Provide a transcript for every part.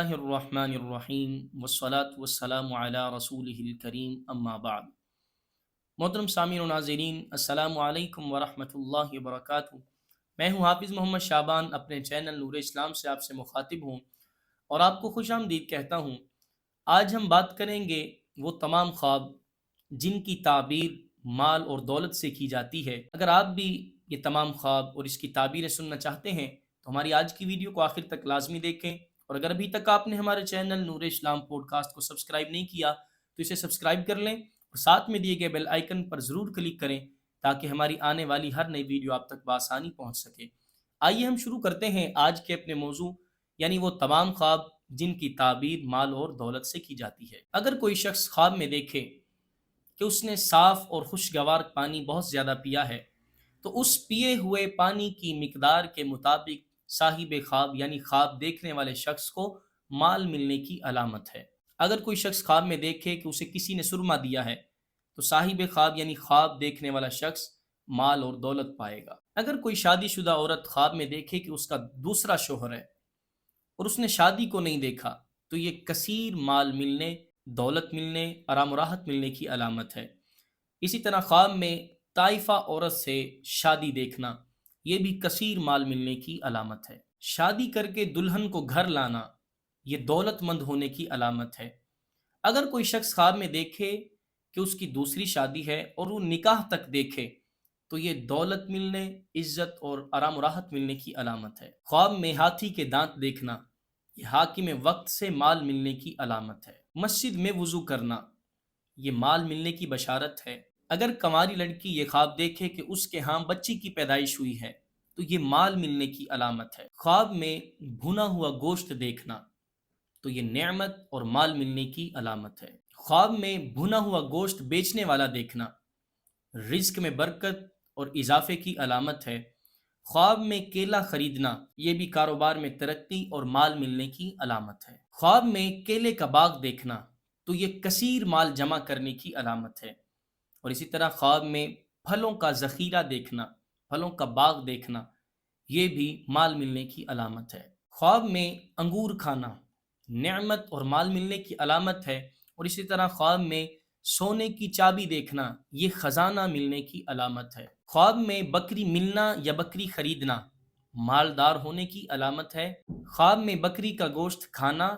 اللہ الرحمن الرحیم والصلاة والسلام علی رسولہ الکریم اما بعد۔ محترم سامعین و ناظرین، السلام علیکم ورحمۃ اللہ وبرکاتہ۔ میں ہوں حافظ محمد شعبان، اپنے چینل نور اسلام سے آپ سے مخاطب ہوں اور آپ کو خوش آمدید کہتا ہوں۔ آج ہم بات کریں گے وہ تمام خواب جن کی تعبیر مال اور دولت سے کی جاتی ہے۔ اگر آپ بھی یہ تمام خواب اور اس کی تعبیریں سننا چاہتے ہیں تو ہماری آج کی ویڈیو کو آخر تک لازمی دیکھیں، اور اگر ابھی تک آپ نے ہمارے چینل نور اسلام پوڈ کاسٹ کو سبسکرائب نہیں کیا تو اسے سبسکرائب کر لیں اور ساتھ میں دیے گئے بیل آئیکن پر ضرور کلک کریں تاکہ ہماری آنے والی ہر نئی ویڈیو آپ تک بآسانی پہنچ سکے۔ آئیے ہم شروع کرتے ہیں آج کے اپنے موضوع، یعنی وہ تمام خواب جن کی تعبیر مال اور دولت سے کی جاتی ہے۔ اگر کوئی شخص خواب میں دیکھے کہ اس نے صاف اور خوشگوار پانی بہت زیادہ پیا ہے تو اس پیے ہوئے پانی کی مقدار کے مطابق صاحب خواب یعنی خواب دیکھنے والے شخص کو مال ملنے کی علامت ہے۔ اگر کوئی شخص خواب میں دیکھے کہ اسے کسی نے سرما دیا ہے تو صاحب خواب یعنی خواب دیکھنے والا شخص مال اور دولت پائے گا۔ اگر کوئی شادی شدہ عورت خواب میں دیکھے کہ اس کا دوسرا شوہر ہے اور اس نے شادی کو نہیں دیکھا تو یہ کثیر مال ملنے، دولت ملنے، آرام و راحت ملنے کی علامت ہے۔ اسی طرح خواب میں طائفہ عورت سے شادی دیکھنا یہ بھی کثیر مال ملنے کی علامت ہے۔ شادی کر کے دلہن کو گھر لانا یہ دولت مند ہونے کی علامت ہے۔ اگر کوئی شخص خواب میں دیکھے کہ اس کی دوسری شادی ہے اور وہ نکاح تک دیکھے تو یہ دولت ملنے، عزت اور آرام و راحت ملنے کی علامت ہے۔ خواب میں ہاتھی کے دانت دیکھنا یہ حاکم وقت سے مال ملنے کی علامت ہے۔ مسجد میں وضو کرنا یہ مال ملنے کی بشارت ہے۔ اگر کنواری لڑکی یہ خواب دیکھے کہ اس کے ہاں بچی کی پیدائش ہوئی ہے تو یہ مال ملنے کی علامت ہے۔ خواب میں بھنا ہوا گوشت دیکھنا تو یہ نعمت اور مال ملنے کی علامت ہے۔ خواب میں بھنا ہوا گوشت بیچنے والا دیکھنا رزق میں برکت اور اضافے کی علامت ہے۔ خواب میں کیلا خریدنا یہ بھی کاروبار میں ترقی اور مال ملنے کی علامت ہے۔ خواب میں کیلے کا باغ دیکھنا تو یہ کثیر مال جمع کرنے کی علامت ہے۔ اور اسی طرح خواب میں پھلوں کا ذخیرہ دیکھنا، پھلوں کا باغ دیکھنا یہ بھی مال ملنے کی علامت ہے۔ خواب میں انگور کھانا نعمت اور مال ملنے کی علامت ہے، اور اسی طرح خواب میں سونے کی چابی دیکھنا یہ خزانہ ملنے کی علامت ہے۔ خواب میں بکری ملنا یا بکری خریدنا مالدار ہونے کی علامت ہے۔ خواب میں بکری کا گوشت کھانا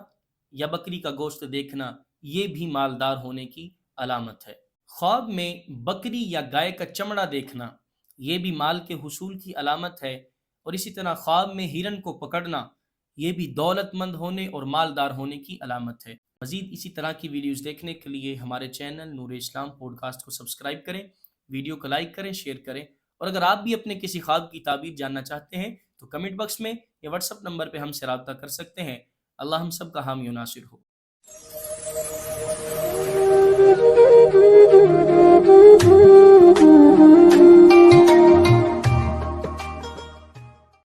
یا بکری کا گوشت دیکھنا یہ بھی مالدار ہونے کی علامت ہے۔ خواب میں بکری یا گائے کا چمڑا دیکھنا یہ بھی مال کے حصول کی علامت ہے، اور اسی طرح خواب میں ہرن کو پکڑنا یہ بھی دولت مند ہونے اور مالدار ہونے کی علامت ہے۔ مزید اسی طرح کی ویڈیوز دیکھنے کے لیے ہمارے چینل نور اسلام پوڈ کاسٹ کو سبسکرائب کریں، ویڈیو کو لائک کریں، شیئر کریں، اور اگر آپ بھی اپنے کسی خواب کی تعبیر جاننا چاہتے ہیں تو کمنٹ باکس میں یا واٹس ایپ نمبر پہ ہم سے رابطہ کر سکتے ہیں۔ اللہ ہم سب کا حامی و ناصر ہو۔